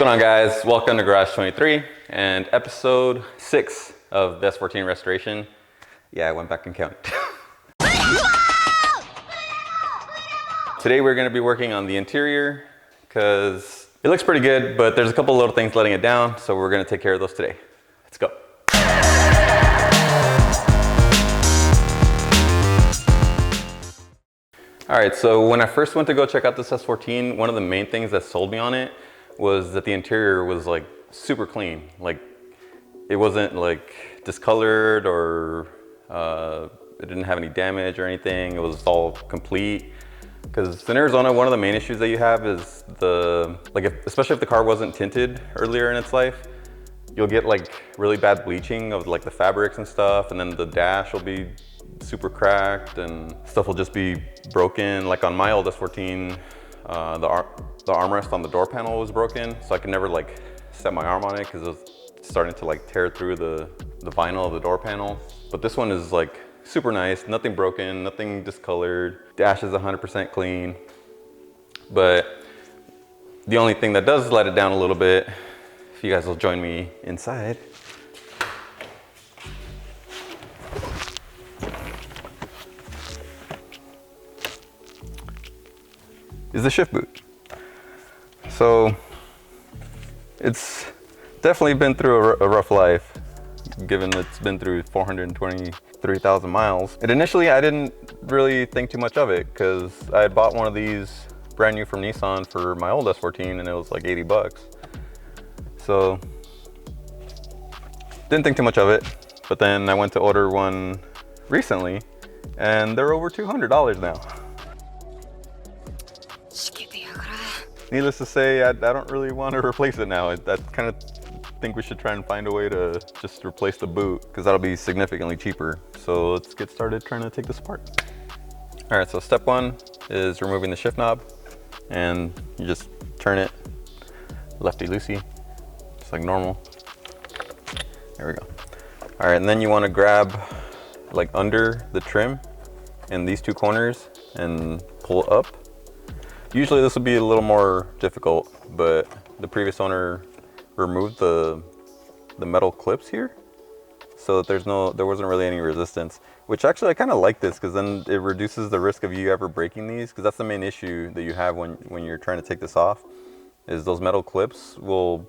going on, guys? Welcome to Garage 23 and episode 6 of the S14 restoration. Yeah, I went back and counted. Today we're going to be working on the interior because it looks pretty good, but there's a couple little things letting it down, so we're going to take care of those today. Let's go. Alright, so when I first went to go check out this S14, one of the main things that sold me on it was that the interior was like super clean. Like it wasn't like discolored or it didn't have any damage or anything. It was all complete. Because in Arizona, one of the main issues that you have is especially if the car wasn't tinted earlier in its life, you'll get like really bad bleaching of like the fabrics and stuff, and then the dash will be super cracked and stuff will just be broken. Like on my old S14, the armrest on the door panel was broken, so I could never like set my arm on it because it was starting to like tear through the vinyl of the door panel. But this one is like super nice, nothing broken, nothing discolored. Dash is 100% clean. But the only thing that does let it down a little bit, if you guys will join me inside, is the shift boot. So it's definitely been through a rough life, given it's been through 423,000 miles. And initially I didn't really think too much of it because I had bought one of these brand new from Nissan for my old S14 and it was like 80 bucks. So didn't think too much of it, but then I went to order one recently and they're over $200 now. Needless to say, I don't really want to replace it now. I kind of think we should try and find a way to just replace the boot because that'll be significantly cheaper. So let's get started trying to take this apart. All right, so step one is removing the shift knob, and you just turn it lefty-loosey, just like normal. There we go. All right, and then you want to grab like under the trim in these two corners and pull up. Usually this would be a little more difficult, but the previous owner removed the metal clips here so that there wasn't really any resistance, which actually I kind of like this because then it reduces the risk of you ever breaking these, because that's the main issue that you have when you're trying to take this off, is those metal clips will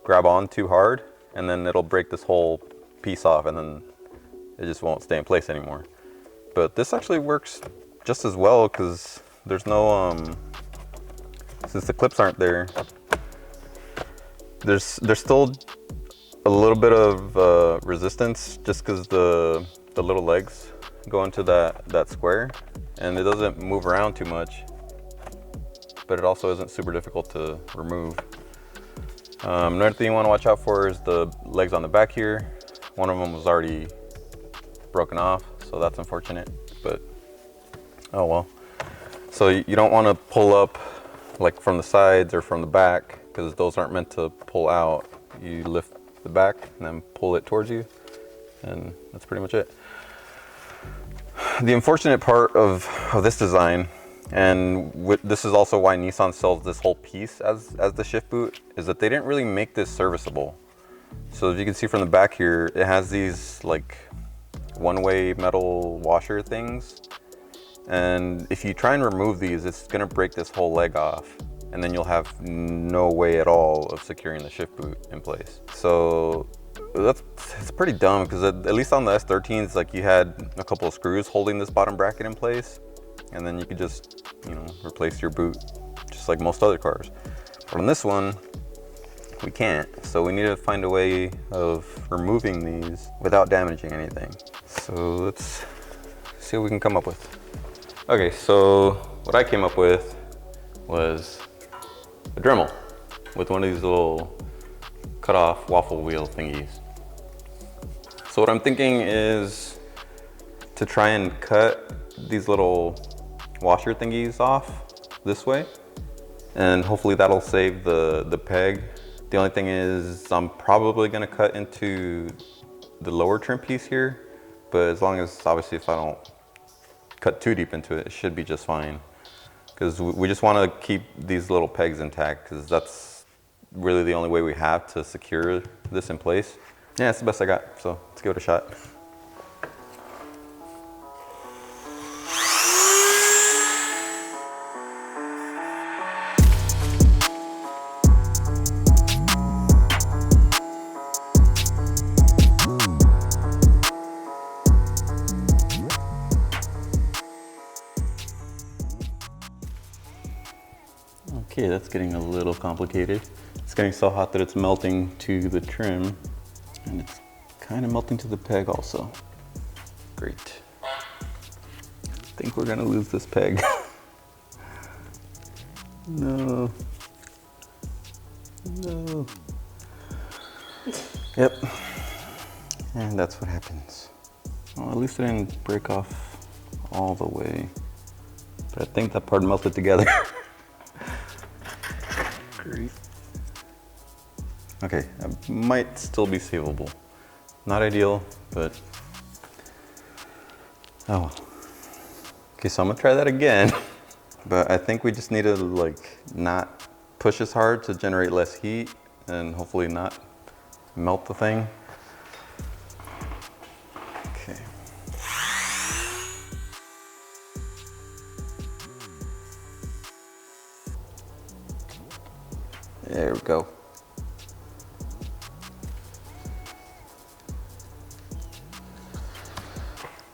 grab on too hard and then it'll break this whole piece off and then it just won't stay in place anymore. But this actually works just as well because there's no since the clips aren't there, there's still a little bit of resistance just because the little legs go into that square and it doesn't move around too much, but it also isn't super difficult to remove. Another thing you want to watch out for is the legs on the back here. One of them was already broken off, so that's unfortunate, but oh well. So you don't want to pull up like from the sides or from the back because those aren't meant to pull out. You lift the back and then pull it towards you, and that's pretty much it. The unfortunate part of this design, and this is also why Nissan sells this whole piece as the shift boot, is that they didn't really make this serviceable. So as you can see from the back here, it has these like one-way metal washer things. And if you try and remove these, it's gonna break this whole leg off, and then you'll have no way at all of securing the shift boot in place. So it's pretty dumb because at least on the S13s, like you had a couple of screws holding this bottom bracket in place, and then you could just, replace your boot just like most other cars. But on this one, we can't. So we need to find a way of removing these without damaging anything. So let's see what we can come up with. Okay, so what I came up with was a Dremel with one of these little cut off waffle wheel thingies. So what I'm thinking is to try and cut these little washer thingies off this way, and hopefully that'll save the peg. The only thing is I'm probably gonna cut into the lower trim piece here, but as long as, obviously, if I don't cut too deep into it, it should be just fine. Because we just want to keep these little pegs intact, because that's really the only way we have to secure this in place. Yeah, it's the best I got, so let's give it a shot. Okay, that's getting a little complicated. It's getting so hot that it's melting to the trim, and it's kind of melting to the peg also. Great. I think we're gonna lose this peg. No. No. Yep. And that's what happens. Well, at least it didn't break off all the way. But I think that part melted together. Great. Okay, that might still be savable. Not ideal, but oh well. Okay, so I'm gonna try that again. But I think we just need to like not push as hard to generate less heat and hopefully not melt the thing. Okay. There we go.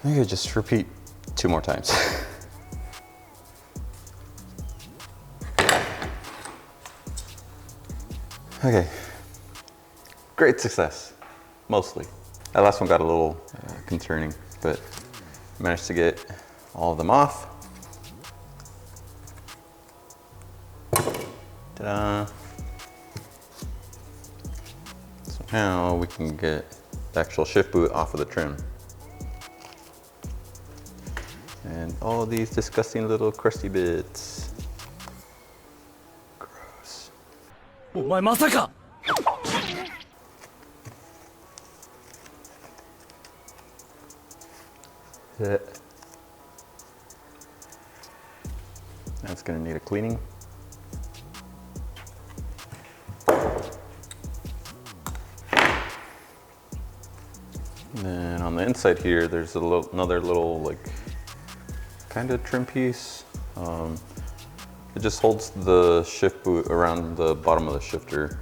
I could just repeat 2 more times. Okay, great success, mostly. That last one got a little concerning, but managed to get all of them off. Ta-da. So now we can get the actual shift boot off of the trim. And all of these disgusting little crusty bits. Gross. お前まさか That's gonna need a cleaning. And then on the inside here, there's another little like kind of trim piece. It just holds the shift boot around the bottom of the shifter.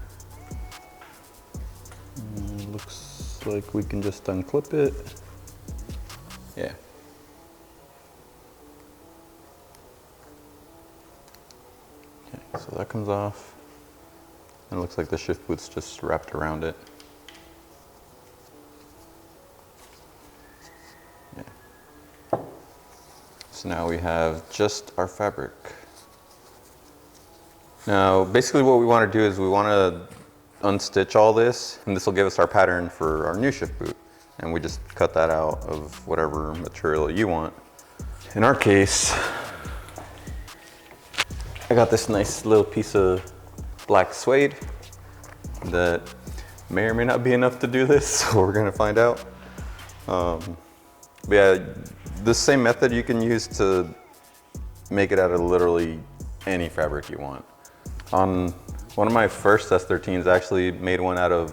And looks like we can just unclip it. Yeah. Okay, so that comes off. And it looks like the shift boot's just wrapped around it. Yeah. So now we have just our fabric. Now, basically what we want to do is we want to unstitch all this, and this will give us our pattern for our new shift boot. And we just cut that out of whatever material you want. In our case, I got this nice little piece of black suede that may or may not be enough to do this, so we're gonna find out. But yeah, this same method you can use to make it out of literally any fabric you want. On one of my first S13s, I actually made one out of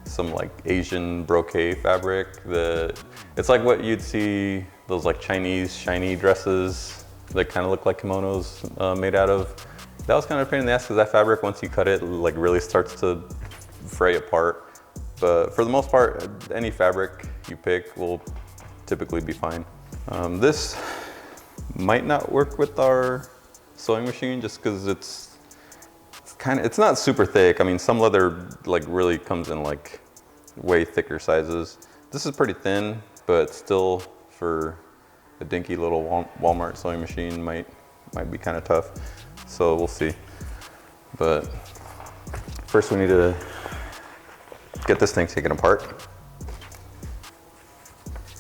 some like Asian brocade fabric that it's like what you'd see those like Chinese shiny dresses that kind of look like kimonos made out of. That was kind of a pain in the ass because that fabric, once you cut it, like really starts to fray apart. But for the most part, any fabric you pick will typically be fine. This might not work with our sewing machine just because it's not super thick. I mean, some leather like really comes in like way thicker sizes. This is pretty thin, but still for a dinky little Walmart sewing machine might be kind of tough. So we'll see. But first we need to get this thing taken apart.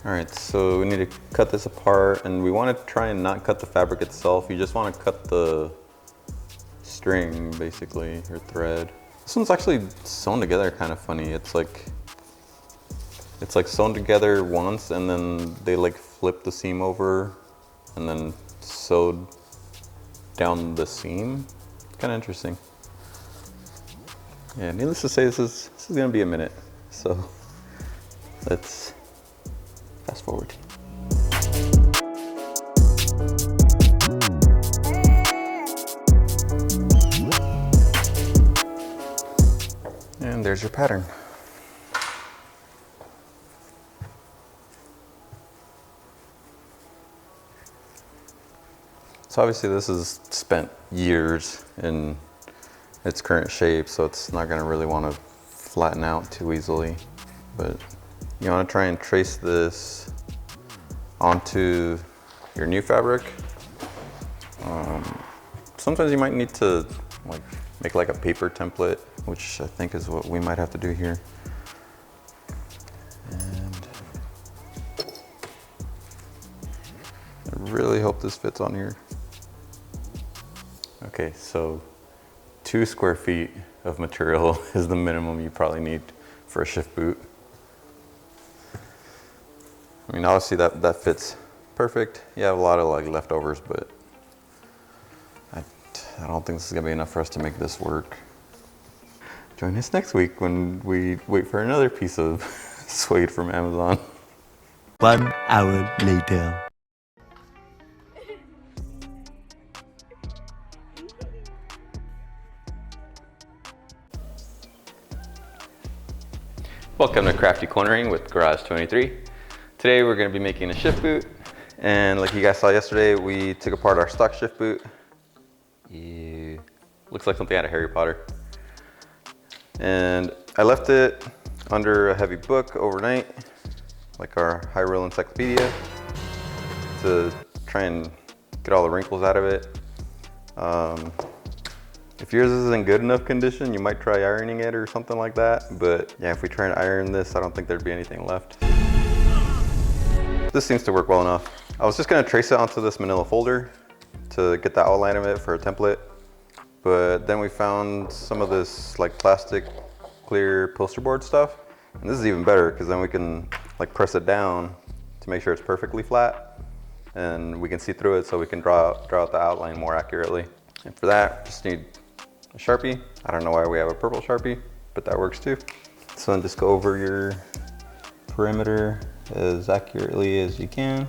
All right, so we need to cut this apart, and we want to try and not cut the fabric itself. You just want to cut the string, basically, or thread. This one's actually sewn together kind of funny. It's like sewn together once, and then they like flip the seam over, and then sewed down the seam. Kind of interesting. Yeah, needless to say, this is gonna be a minute. So let's fast forward. And there's your pattern. So obviously this has spent years in its current shape, so it's not gonna really wanna flatten out too easily. But you wanna try and trace this onto your new fabric. Sometimes you might need to make like a paper template, which I think is what we might have to do here. And I really hope this fits on here. Okay, so 2 square feet of material is the minimum you probably need for a shift boot. I mean, obviously that fits perfect. You have a lot of like leftovers, but I don't think this is gonna be enough for us to make this work. Join us next week when we wait for another piece of suede from Amazon. 1 hour later. Welcome to Crafty Cornering with Garage 23. Today we're going to be making a shift boot, and like you guys saw yesterday, we took apart our stock shift boot. Ew. Looks like something out of Harry Potter. And I left it under a heavy book overnight, like our Hyrule Encyclopedia, to try and get all the wrinkles out of it. If yours is in good enough condition, you might try ironing it or something like that. But yeah, if we try and iron this, I don't think there'd be anything left. This seems to work well enough. I was just gonna trace it onto this manila folder to get the outline of it for a template. But then we found some of this like plastic clear poster board stuff. And this is even better because then we can like press it down to make sure it's perfectly flat. And we can see through it so we can draw out the outline more accurately. And for that, just need a Sharpie. I don't know why we have a purple Sharpie, but that works too. So then just go over your perimeter as accurately as you can.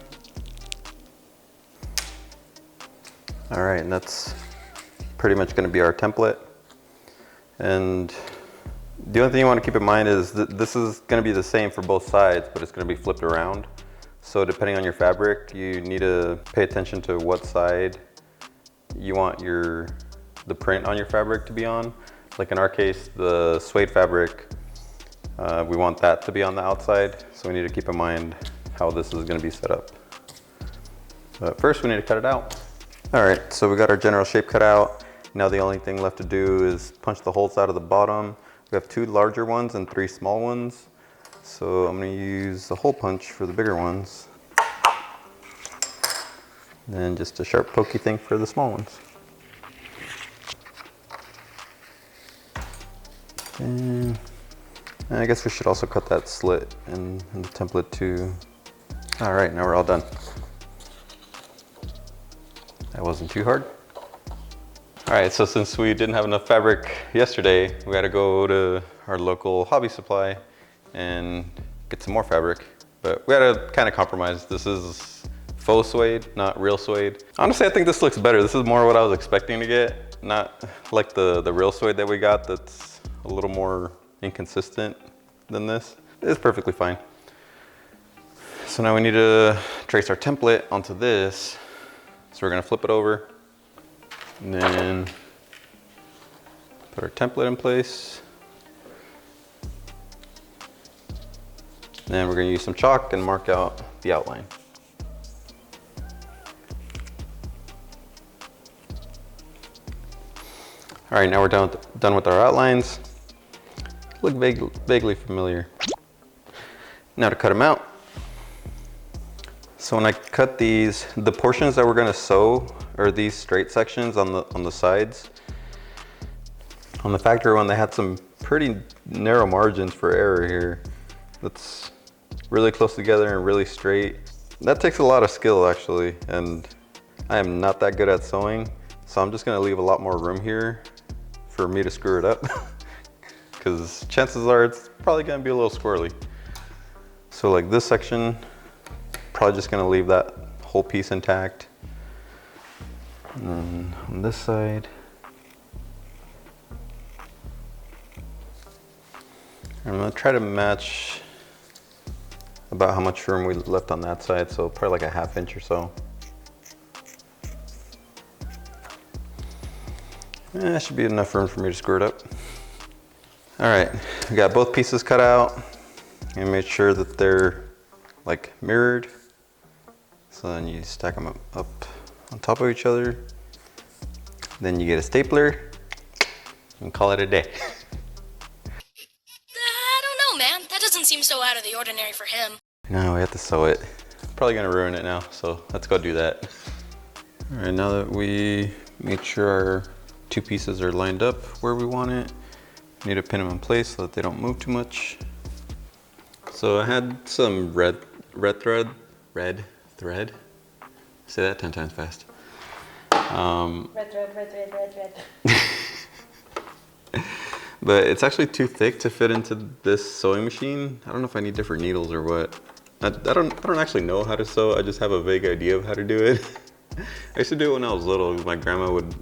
All right, and that's pretty much gonna be our template. And the only thing you wanna keep in mind is that this is gonna be the same for both sides, but it's gonna be flipped around. So depending on your fabric, you need to pay attention to what side you want the print on your fabric to be on. Like in our case, the suede fabric, we want that to be on the outside. So we need to keep in mind how this is gonna be set up. But first we need to cut it out. All right, so we got our general shape cut out. Now the only thing left to do is punch the holes out of the bottom. We have 2 larger ones and 3 small ones. So I'm gonna use the hole punch for the bigger ones. And then just a sharp pokey thing for the small ones. And I guess we should also cut that slit in the template too. All right, now we're all done. That wasn't too hard. All right, so since we didn't have enough fabric yesterday, we had to go to our local hobby supply and get some more fabric. But we had to kind of compromise. This is faux suede, not real suede. Honestly, I think this looks better. This is more what I was expecting to get, not like the real suede that we got that's a little more inconsistent than this. It's perfectly fine. So now we need to trace our template onto this. So we're gonna flip it over and then put our template in place. Then we're gonna use some chalk and mark out the outline. All right, now we're done with our outlines. Look vaguely familiar. Now to cut them out. So when I cut these, the portions that we're gonna sew are these straight sections on the sides. On the factory one, they had some pretty narrow margins for error here. That's really close together and really straight. That takes a lot of skill actually, and I am not that good at sewing. So I'm just gonna leave a lot more room here for me to screw it up. because chances are it's probably gonna be a little squirrely. So like this section, probably just gonna leave that whole piece intact. And then on this side, I'm gonna try to match about how much room we left on that side, so probably like a 1/2 inch or so. That should be enough room for me to screw it up. All right, we got both pieces cut out and make sure that they're like mirrored. So then you stack them up on top of each other. Then you get a stapler and call it a day. I don't know, man. That doesn't seem so out of the ordinary for him. No, we have to sew it. Probably gonna ruin it now, so let's go do that. All right, now that we made sure our 2 pieces are lined up where we want it, need to pin them in place so that they don't move too much. So I had some red thread. Say that 10 times fast. Red thread. But it's actually too thick to fit into this sewing machine. I don't know if I need different needles or what. I don't actually know how to sew. I just have a vague idea of how to do it. I used to do it when I was little. My grandma would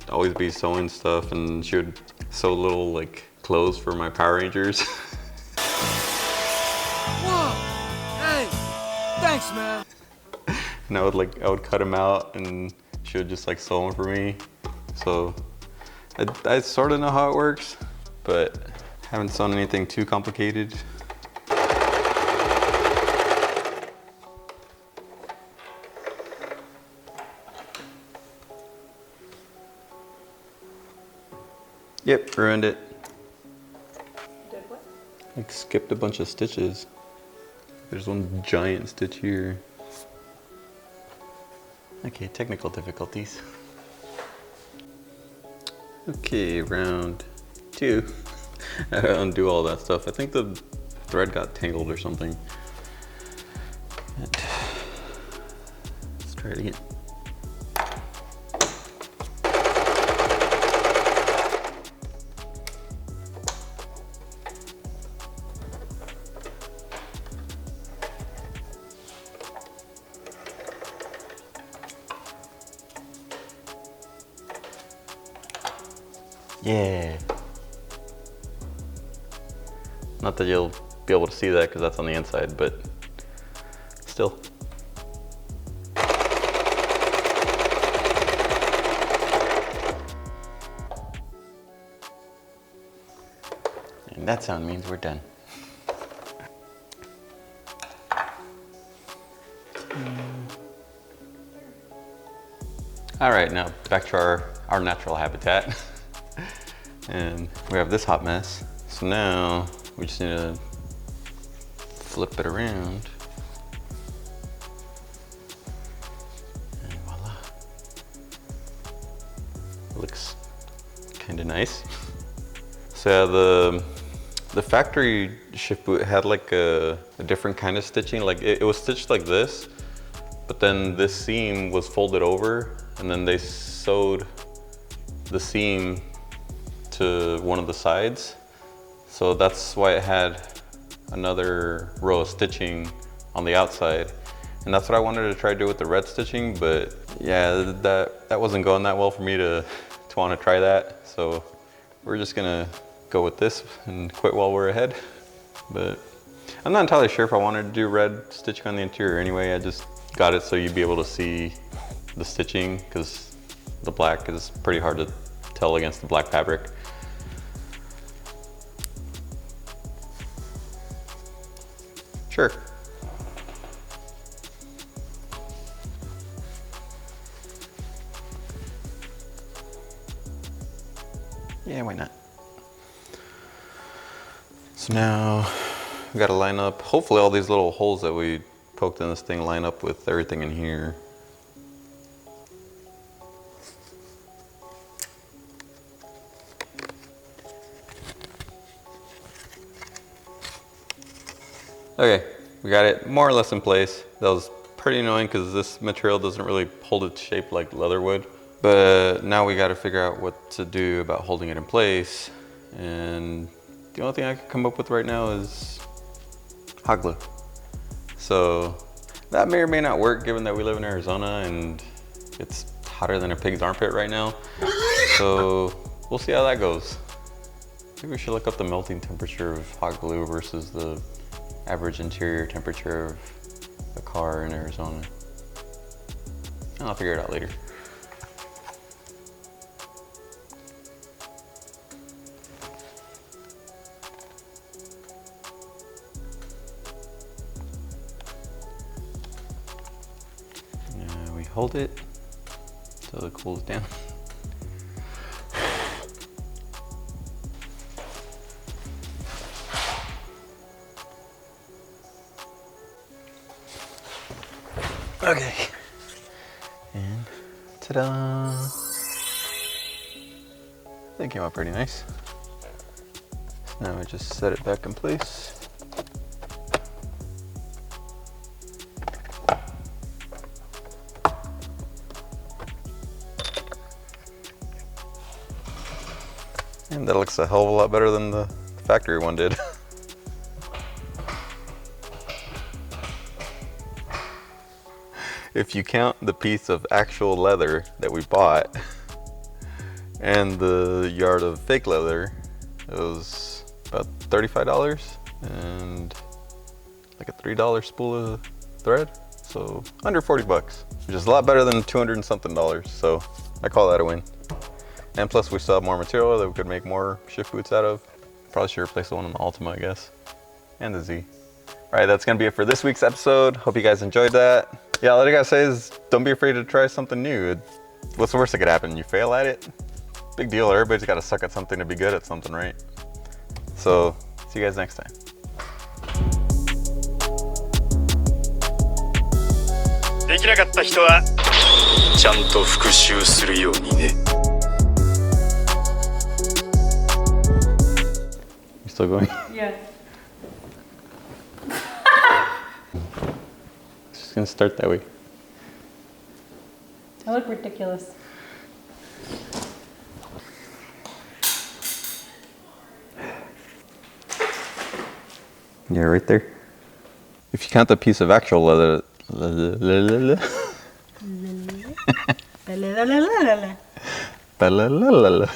always be sewing stuff, and she would sew little like clothes for my Power Rangers. Whoa! Hey! Thanks, man! And I would cut them out, and she would just like sew them for me. So I sort of know how it works, but haven't sewn anything too complicated. Yep, ruined it. Did what? Like skipped a bunch of stitches. There's one giant stitch here. Okay, technical difficulties. Okay, round 2. I had to undo all that stuff. I think the thread got tangled or something. But let's try it again. Yeah. Not that you'll be able to see that because that's on the inside, but still. And that sound means we're done. All right, now back to our natural habitat. And we have this hot mess. So now we just need to flip it around. And voila. Looks kind of nice. So yeah, the factory shift boot had like a different kind of stitching. Like it was stitched like this, but then this seam was folded over, and then they sewed the seam to one of the sides. So that's why it had another row of stitching on the outside. And that's what I wanted to try to do with the red stitching, but yeah, that wasn't going that well for me to want to try that. So we're just gonna go with this and quit while we're ahead. But I'm not entirely sure if I wanted to do red stitching on the interior anyway. I just got it so you'd be able to see the stitching, because the black is pretty hard to tell against the black fabric. Sure. Yeah, why not? So now we gotta line up, hopefully all these little holes that we poked in this thing line up with everything in here. Okay, we got it more or less in place. That was pretty annoying because this material doesn't really hold its shape like leather would. But now we got to figure out what to do about holding it in place. And The only thing I can come up with right now is hot glue. So that may or may not work given that we live in Arizona and it's hotter than a pig's armpit right now. So we'll see how that goes. Maybe we should look up the melting temperature of hot glue versus the average interior temperature of a car in Arizona. I'll figure it out later. Now we hold it until it cools down. Okay, and ta-da! That came out pretty nice. So now I just set it back in place. And that looks a hell of a lot better than the factory one did. If you count the piece of actual leather that we bought and the yard of fake leather, it was about $35 and like a $3 spool of thread. So under 40 bucks, which is a lot better than 200 and something dollars. So I call that a win. And plus we still have more material that we could make more shift boots out of. Probably should replace the one on the Altima, I guess. And the Z. All right, that's gonna be it for this week's episode. Hope you guys enjoyed that. Yeah, all I gotta say is don't be afraid to try something new. What's the worst that could happen? You fail at it? Big deal, everybody's gotta suck at something to be good at something, right? So, see you guys next time. できなかった人はちゃんと復習するようにね。 You still going? Yeah. It's just gonna start that way. I look ridiculous. Yeah, right there. If you count the piece of actual leather, La, la, la, la, la, la. Ba-la-la-la-la.